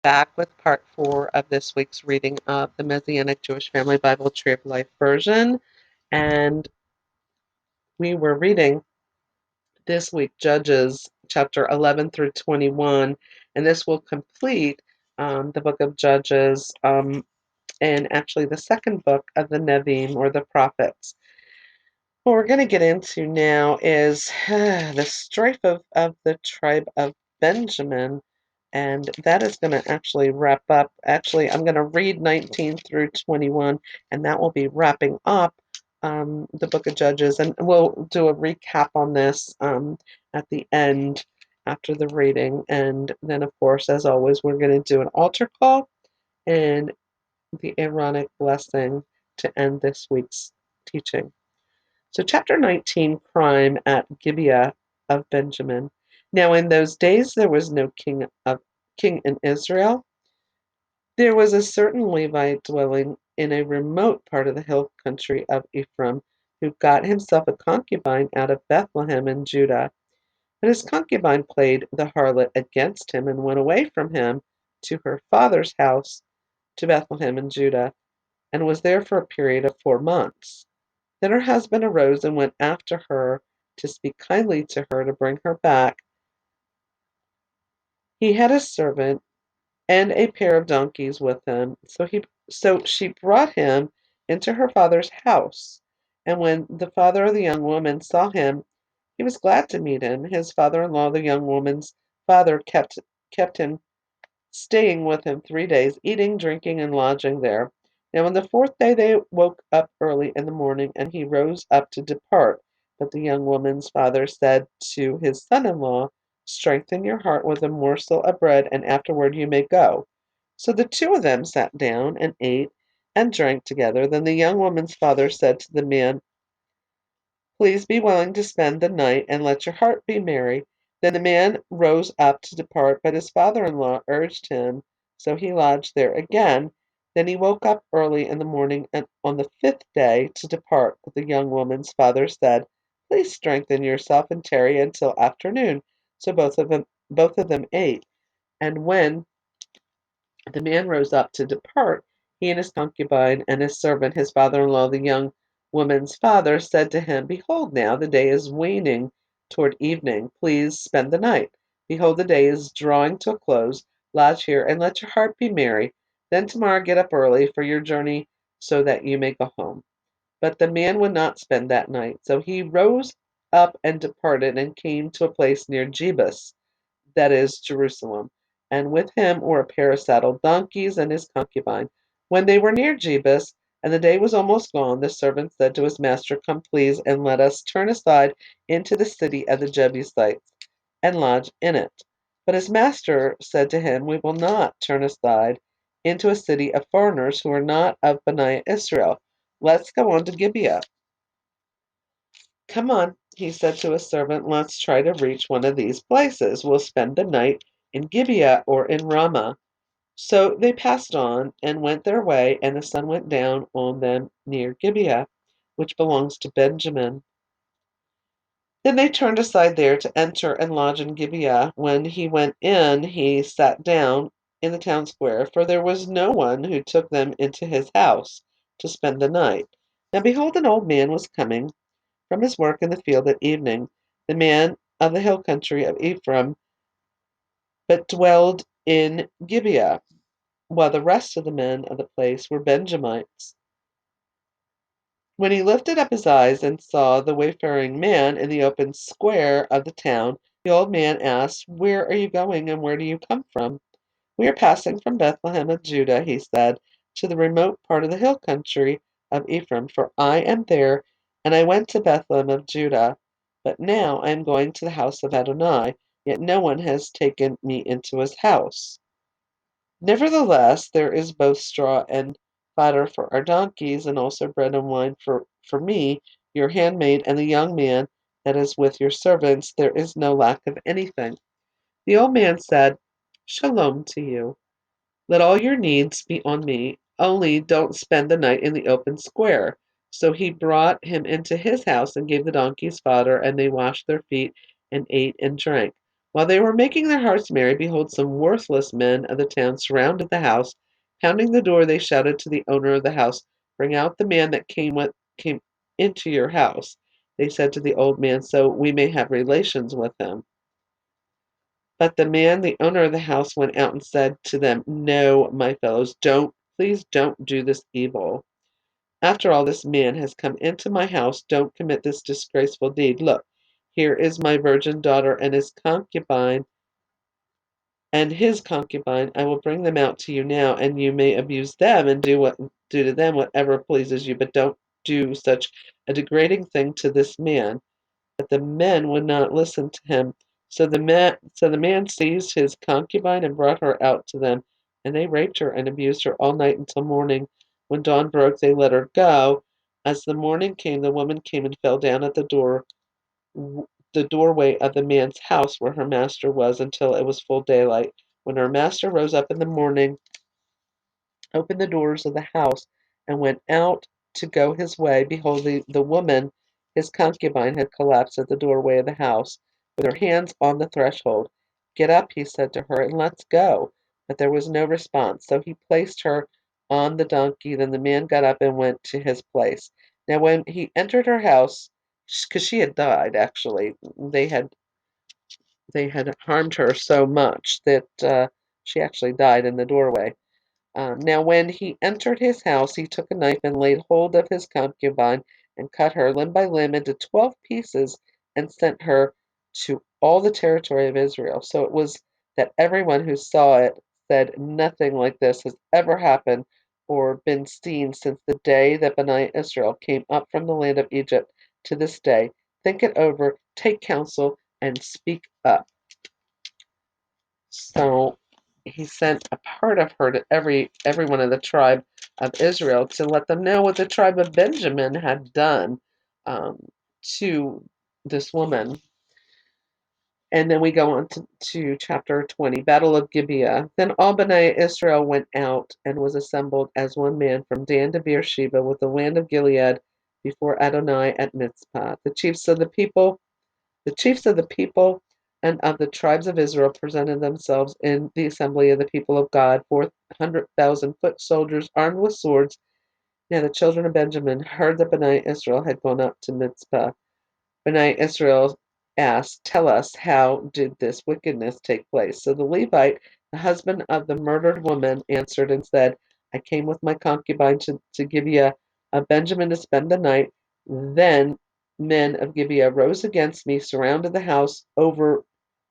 back with part 4 of this week's reading of the Messianic Jewish Family Bible Tree of Life version. And we were reading this week Judges chapter 11 through 21. And this will complete the book of Judges and actually the second book of the Nevi'im or the prophets. What we're going to get into now is the strife of the tribe of Benjamin, and that is going to actually wrap up. Actually, I'm going to read 19 through 21, and that will be wrapping up the book of Judges, and we'll do a recap on this at the end after the reading. And then, of course, as always, we're going to do an altar call and the Aaronic blessing to end this week's teaching. So chapter 19, crime at Gibeah of Benjamin. Now in those days there was no king in Israel. There was a certain Levite dwelling in a remote part of the hill country of Ephraim, who got himself a concubine out of Bethlehem in Judah. But his concubine played the harlot against him and went away from him to her father's house to Bethlehem in Judah, and was there for a period of 4 months. Then her husband arose and went after her to speak kindly to her to bring her back. He had a servant and a pair of donkeys with him. So she brought him into her father's house. And when the father of the young woman saw him, he was glad to meet him. His father-in-law, the young woman's father, kept him staying with him 3 days, eating, drinking, and lodging there. Now on the fourth day they woke up early in the morning, and he rose up to depart. But the young woman's father said to his son-in-law, "Strengthen your heart with a morsel of bread, and afterward you may go." So the two of them sat down and ate and drank together. Then the young woman's father said to the man, "Please be willing to spend the night, and let your heart be merry." Then the man rose up to depart, but his father-in-law urged him, so he lodged there again. Then he woke up early in the morning and on the fifth day to depart. But the young woman's father said, "Please strengthen yourself and tarry until afternoon." So both of them ate. And when the man rose up to depart, he and his concubine and his servant, his father-in-law, the young woman's father, said to him, "Behold, now the day is waning toward evening. Please spend the night. Behold, the day is drawing to a close. Lodge here, and let your heart be merry. Then tomorrow get up early for your journey, so that you may go home." But the man would not spend that night. So he rose up and departed, and came to a place near Jebus, that is, Jerusalem, and with him were a pair of saddled donkeys and his concubine. When they were near Jebus, and the day was almost gone, the servant said to his master, "Come, please, and let us turn aside into the city of the Jebusites, and lodge in it." But his master said to him, "We will not turn aside into a city of foreigners who are not of Bani Israel. Let's go on to Gibeah." "Come on," he said to his servant, "let's try to reach one of these places. We'll spend the night in Gibeah or in Ramah." So they passed on and went their way, and the sun went down on them near Gibeah, which belongs to Benjamin. Then they turned aside there to enter and lodge in Gibeah. When he went in, he sat down in the town square, for there was no one who took them into his house to spend the night. Now behold, an old man was coming from his work in the field at evening, the man of the hill country of Ephraim, but dwelled in Gibeah, while the rest of the men of the place were Benjamites. When he lifted up his eyes and saw the wayfaring man in the open square of the town, the old man asked, "Where are you going, and where do you come from?" "We are passing from Bethlehem of Judah," he said, "to the remote part of the hill country of Ephraim, for I am there, and I went to Bethlehem of Judah. But now I am going to the house of Adonai, yet no one has taken me into his house. Nevertheless, there is both straw and fodder for our donkeys, and also bread and wine for me, your handmaid, and the young man that is with your servants. There is no lack of anything." The old man said, "Shalom to you. Let all your needs be on me, only don't spend the night in the open square." So he brought him into his house and gave the donkeys fodder, and they washed their feet and ate and drank. While they were making their hearts merry, behold, some worthless men of the town surrounded the house. Pounding the door, they shouted to the owner of the house, "Bring out the man that came into your house." They said to the old man, "So we may have relations with him." But the man, the owner of the house, went out and said to them, "No, my fellows, please don't do this evil. After all, this man has come into my house. Don't commit this disgraceful deed. Look, here is my virgin daughter and his concubine. I will bring them out to you now, and you may abuse them and do to them whatever pleases you, but don't do such a degrading thing to this man." But the men would not listen to him. So the man seized his concubine and brought her out to them, and they raped her and abused her all night until morning. When dawn broke, they let her go. As the morning came, the woman came and fell down at the doorway of the man's house where her master was until it was full daylight. When her master rose up in the morning, opened the doors of the house, and went out to go his way, behold, the woman, his concubine, had collapsed at the doorway of the house, with her hands on the threshold. "Get up," he said to her, "and let's go." But there was no response, so he placed her on the donkey. Then the man got up and went to his place. Now, when he entered her house, because she had died, actually, they had harmed her so much that she actually died in the doorway. Now, when he entered his house, he took a knife and laid hold of his concubine and cut her limb by limb into 12 pieces and sent her to all the territory of Israel. So it was that everyone who saw it said, "Nothing like this has ever happened or been seen since the day that Bani Israel came up from the land of Egypt to this day. Think it over, take counsel, and speak up." So he sent a part of her to every one of the tribe of Israel to let them know what the tribe of Benjamin had done um, to this woman. And then we go on to chapter 20, Battle of Gibeah. Then all Bani Israel went out and was assembled as one man from Dan to Beersheba with the land of Gilead before Adonai at Mizpah. The chiefs of the people and of the tribes of Israel presented themselves in the assembly of the people of God, 400,000 foot soldiers armed with swords. Now the children of Benjamin heard that Bani Israel had gone up to Mizpah. Bani Israel asked, "Tell us, how did this wickedness take place?" So the Levite, the husband of the murdered woman, answered and said, "I came with my concubine to Gibeah of Benjamin to spend the night. Then men of Gibeah rose against me, surrounded the house over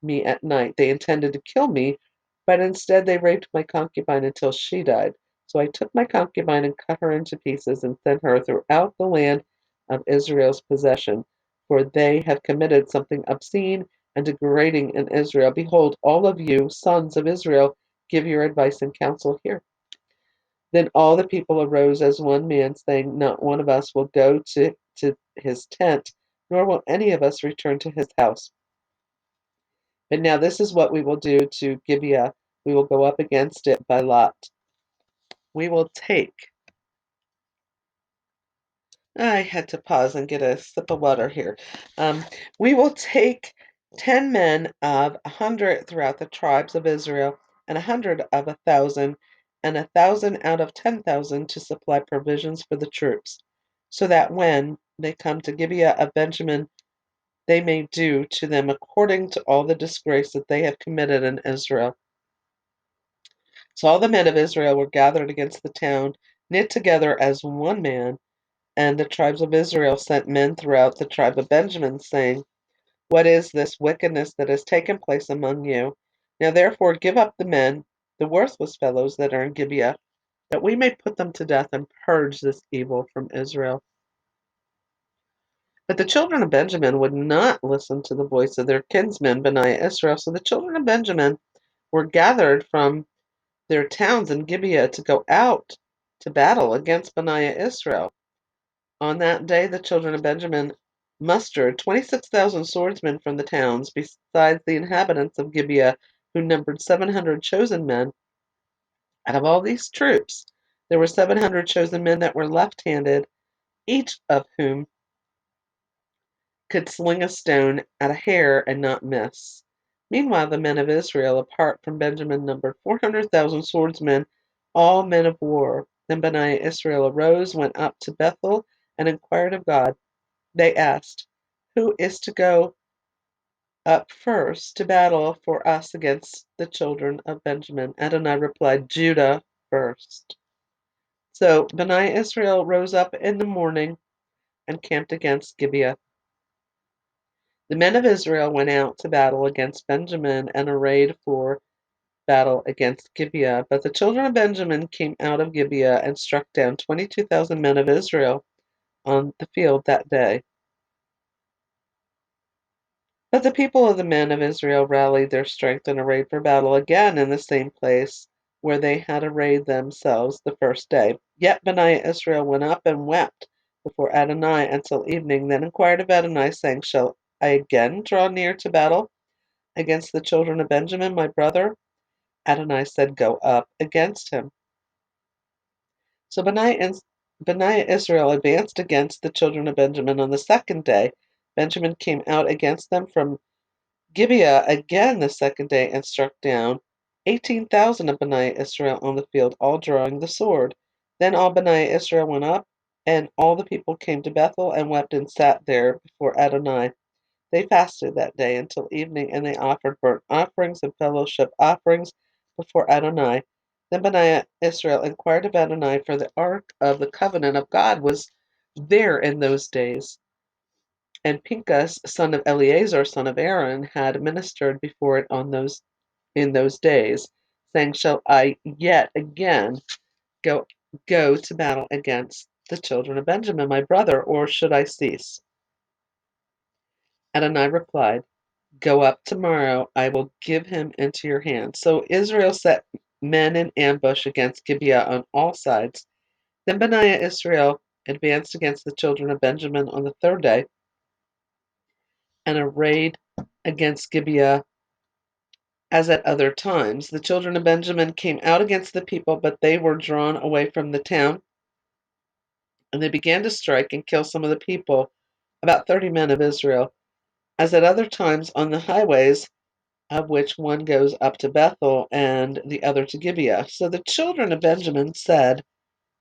me at night. They intended to kill me, but instead they raped my concubine until she died. So I took my concubine and cut her into pieces and sent her throughout the land of Israel's possession, for they have committed something obscene and degrading in Israel. Behold, all of you, sons of Israel, give your advice and counsel here." Then all the people arose as one man, saying, "Not one of us will go to his tent, nor will any of us return to his house. But now this is what we will do to Gibeah. We will go up against it by lot. We will take I had to pause and get a sip of water here. We will take 10 men of 100 throughout the tribes of Israel, and 100 of 1,000, and 1,000 out of 10,000 to supply provisions for the troops, so that when they come to Gibeah of Benjamin, they may do to them according to all the disgrace that they have committed in Israel. So all the men of Israel were gathered against the town, knit together as one man. And the tribes of Israel sent men throughout the tribe of Benjamin, saying, "What is this wickedness that has taken place among you? Now therefore give up the men, the worthless fellows that are in Gibeah, that we may put them to death and purge this evil from Israel." But the children of Benjamin would not listen to the voice of their kinsmen, Bani Israel. So the children of Benjamin were gathered from their towns in Gibeah to go out to battle against Bani Israel. On that day the children of Benjamin mustered 26,000 swordsmen from the towns, besides the inhabitants of Gibeah, who numbered 700 chosen men. Out of all these troops, there were 700 chosen men that were left-handed, each of whom could sling a stone at a hair and not miss. Meanwhile, the men of Israel, apart from Benjamin, numbered 400,000 swordsmen, all men of war. Then Benaiah Israel arose, went up to Bethel, and inquired of God. They asked, who is to go up first to battle for us against the children of Benjamin? Adonai replied, Judah first. So Benaiah Israel rose up in the morning and camped against Gibeah. The men of Israel went out to battle against Benjamin and arrayed for battle against Gibeah. But the children of Benjamin came out of Gibeah and struck down 22,000 men of Israel on the field that day. But the people of the men of Israel rallied their strength and arrayed for battle again in the same place where they had arrayed themselves the first day. Yet Benaiah Israel went up and wept before Adonai until evening, then inquired of Adonai, saying, Shall I again draw near to battle against the children of Benjamin, my brother? Adonai said, Go up against him. So Benaiah Israel advanced against the children of Benjamin on the second day. Benjamin came out against them from Gibeah again the second day and struck down 18,000 of Benaiah Israel on the field, all drawing the sword. Then all Benaiah Israel went up, and all the people came to Bethel and wept and sat there before Adonai. They fasted that day until evening, and they offered burnt offerings and fellowship offerings before Adonai. Then Benaiah Israel inquired of Adonai, for the ark of the covenant of God was there in those days. And Pinchas, son of Eleazar, son of Aaron, had ministered before it in those days, saying, Shall I yet again go to battle against the children of Benjamin, my brother, or should I cease? Adonai replied, Go up tomorrow, I will give him into your hand. So Israel set men in ambush against Gibeah on all sides. Then Benaiah Israel advanced against the children of Benjamin on the third day and arrayed against Gibeah as at other times. The children of Benjamin came out against the people, but they were drawn away from the town, and they began to strike and kill some of the people, about 30 men of Israel, as at other times on the highways, of which one goes up to Bethel and the other to Gibeah. So the children of Benjamin said,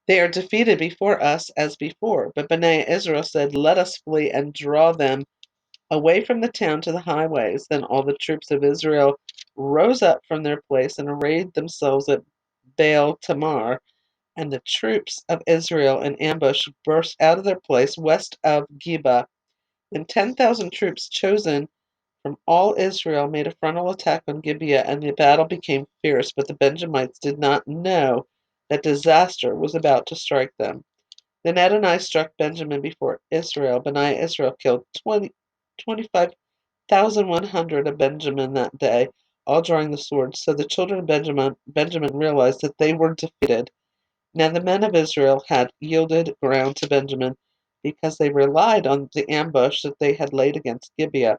They are defeated before us as before. But Benaiah Israel said, Let us flee and draw them away from the town to the highways. Then all the troops of Israel rose up from their place and arrayed themselves at Baal Tamar. And the troops of Israel in ambush burst out of their place west of Geba. Then 10,000 troops chosen from all Israel made a frontal attack on Gibeah, and the battle became fierce. But the Benjamites did not know that disaster was about to strike them. Then Adonai struck Benjamin before Israel. Benaiah Israel killed 25,100 of Benjamin that day, all drawing the sword. So the children of Benjamin realized that they were defeated. Now the men of Israel had yielded ground to Benjamin because they relied on the ambush that they had laid against Gibeah.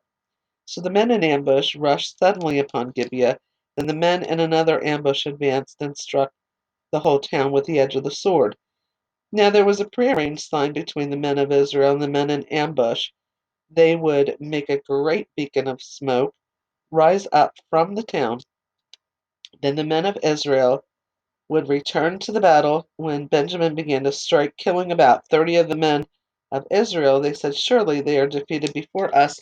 So the men in ambush rushed suddenly upon Gibeah. Then the men in another ambush advanced and struck the whole town with the edge of the sword. Now there was a prearranged sign between the men of Israel and the men in ambush. They would make a great beacon of smoke rise up from the town. Then the men of Israel would return to the battle. When Benjamin began to strike, killing about 30 of the men of Israel, they said, Surely they are defeated before us,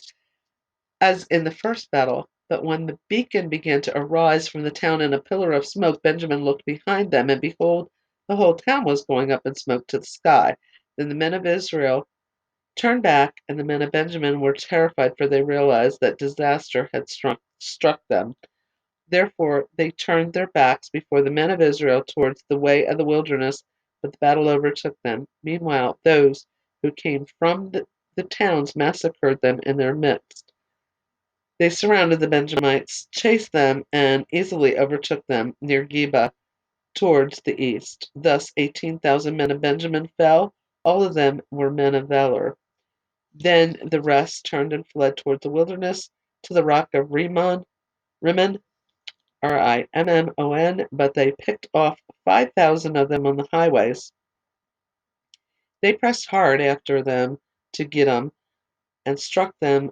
as in the first battle. But when the beacon began to arise from the town in a pillar of smoke, Benjamin looked behind them, and behold, the whole town was going up in smoke to the sky. Then the men of Israel turned back, and the men of Benjamin were terrified, for they realized that disaster had struck them. Therefore they turned their backs before the men of Israel towards the way of the wilderness, but the battle overtook them. Meanwhile, those who came from the towns massacred them in their midst. They surrounded the Benjamites, chased them, and easily overtook them near Geba towards the east. Thus 18,000 men of Benjamin fell. All of them were men of valor. Then the rest turned and fled toward the wilderness to the rock of Rimmon, Rimmon, but they picked off 5,000 of them on the highways. They pressed hard after them to Gidom and struck them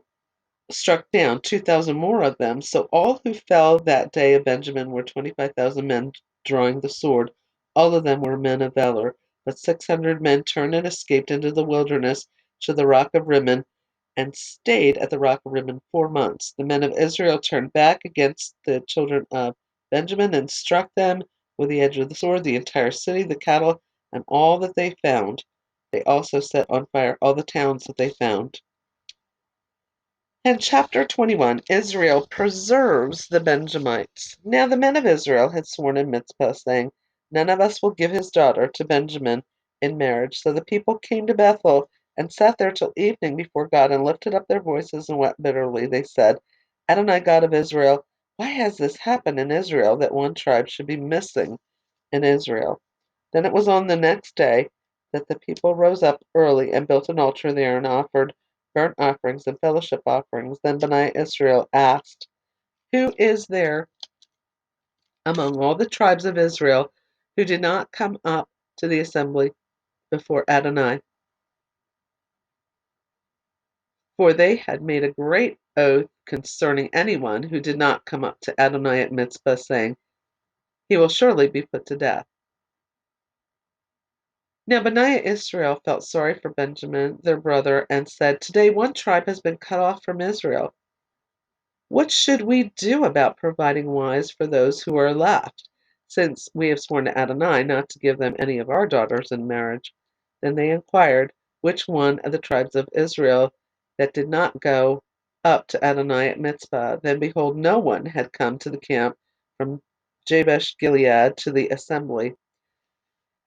struck down 2,000 more of them. So all who fell that day of Benjamin were 25,000 men drawing the sword. All of them were men of valor. But 600 men turned and escaped into the wilderness to the rock of Rimmon and stayed at the rock of Rimmon 4 months. The men of Israel turned back against the children of Benjamin and struck them with the edge of the sword, the entire city, the cattle, and all that they found. They also set on fire all the towns that they found. In chapter 21, Israel preserves the Benjamites. Now the men of Israel had sworn in Mizpah, saying, "None of us will give his daughter to Benjamin in marriage." So the people came to Bethel and sat there till evening before God and lifted up their voices and wept bitterly. They said, "Adonai, God of Israel, why has this happened in Israel that one tribe should be missing in Israel?" Then it was on the next day that the people rose up early and built an altar there and offered burnt offerings and fellowship offerings. Then Bani Israel asked, "Who is there among all the tribes of Israel who did not come up to the assembly before Adonai?" For they had made a great oath concerning anyone who did not come up to Adonai at Mizpah, saying, "He will surely be put to death." Now Benaiah Israel felt sorry for Benjamin, their brother, and said, "Today one tribe has been cut off from Israel. What should we do about providing wives for those who are left, since we have sworn to Adonai not to give them any of our daughters in marriage?" Then they inquired which one of the tribes of Israel that did not go up to Adonai at Mizpah. Then behold, no one had come to the camp from Jabesh Gilead to the assembly.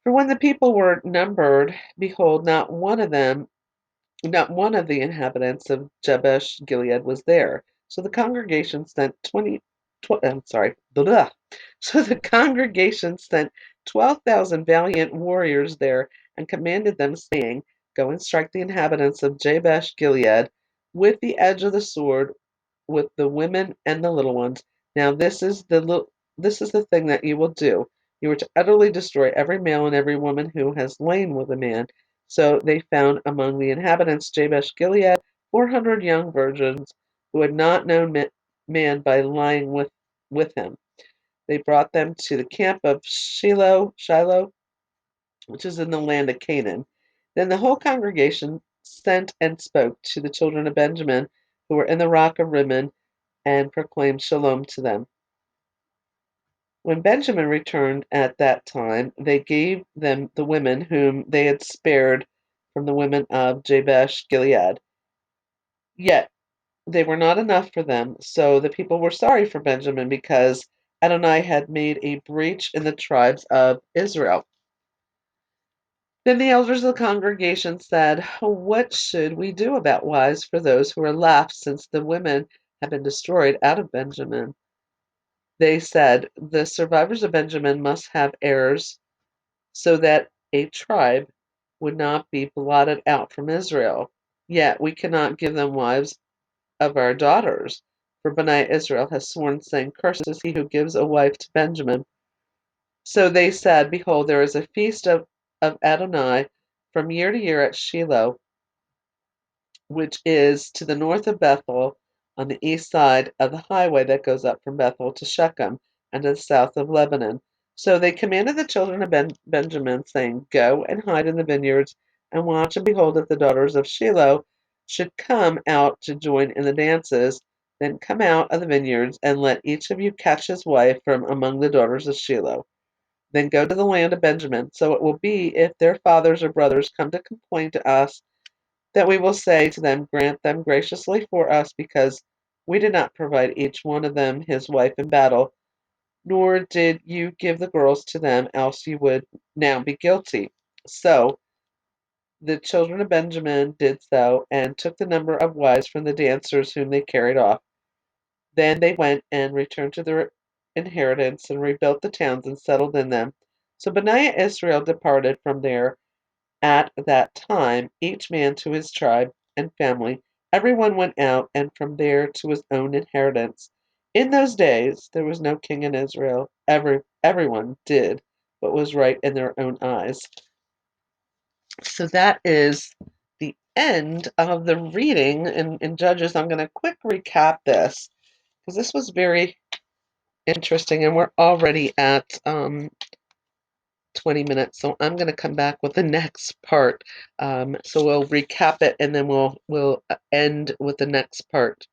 For when the people were numbered, behold, not one of the inhabitants of Jabesh Gilead was there. So the congregation sent 20, I'm sorry, blah. So the congregation sent 12,000 valiant warriors there and commanded them, saying, "Go and strike the inhabitants of Jabesh Gilead with the edge of the sword, with the women and the little ones. Now this is the thing that you will do. You are to utterly destroy every male and every woman who has lain with a man." So they found among the inhabitants Jabesh Gilead 400 young virgins who had not known man by lying with him. They brought them to the camp of Shiloh, which is in the land of Canaan. Then the whole congregation sent and spoke to the children of Benjamin who were in the rock of Rimmon and proclaimed shalom to them. When Benjamin returned at that time, they gave them the women whom they had spared from the women of Jabesh Gilead. Yet they were not enough for them, so the people were sorry for Benjamin because Adonai had made a breach in the tribes of Israel. Then the elders of the congregation said, "What should we do about wives for those who are left, since the women have been destroyed out of Benjamin?" They said, "The survivors of Benjamin must have heirs, so that a tribe would not be blotted out from Israel. Yet we cannot give them wives of our daughters, for Bani Israel has sworn, saying, 'Cursed is he who gives a wife to Benjamin.'" So they said, "Behold, there is a feast of Adonai from year to year at Shiloh, which is to the north of Bethel, on the east side of the highway that goes up from Bethel to Shechem, and to the south of Lebanon." So they commanded the children of Benjamin, saying, "Go and hide in the vineyards, and watch and behold if the daughters of Shiloh should come out to join in the dances. Then come out of the vineyards, and let each of you catch his wife from among the daughters of Shiloh. Then go to the land of Benjamin. So it will be, if their fathers or brothers come to complain to us, that we will say to them, 'Grant them graciously for us, because we did not provide each one of them his wife in battle, nor did you give the girls to them, else you would now be guilty.'" So the children of Benjamin did so, and took the number of wives from the dancers whom they carried off. Then they went and returned to their inheritance, and rebuilt the towns, and settled in them. So Benaiah Israel departed from there at that time, each man to his tribe and family. Everyone went out, and from there to his own inheritance. In those days there was no king in Israel. Everyone did what was right in their own eyes. So that is the end of the reading in Judges, I'm going to quick recap this because this was very interesting, and we're already at 20 minutes, so I'm going to come back with the next part. So we'll recap it, and then we'll end with the next part.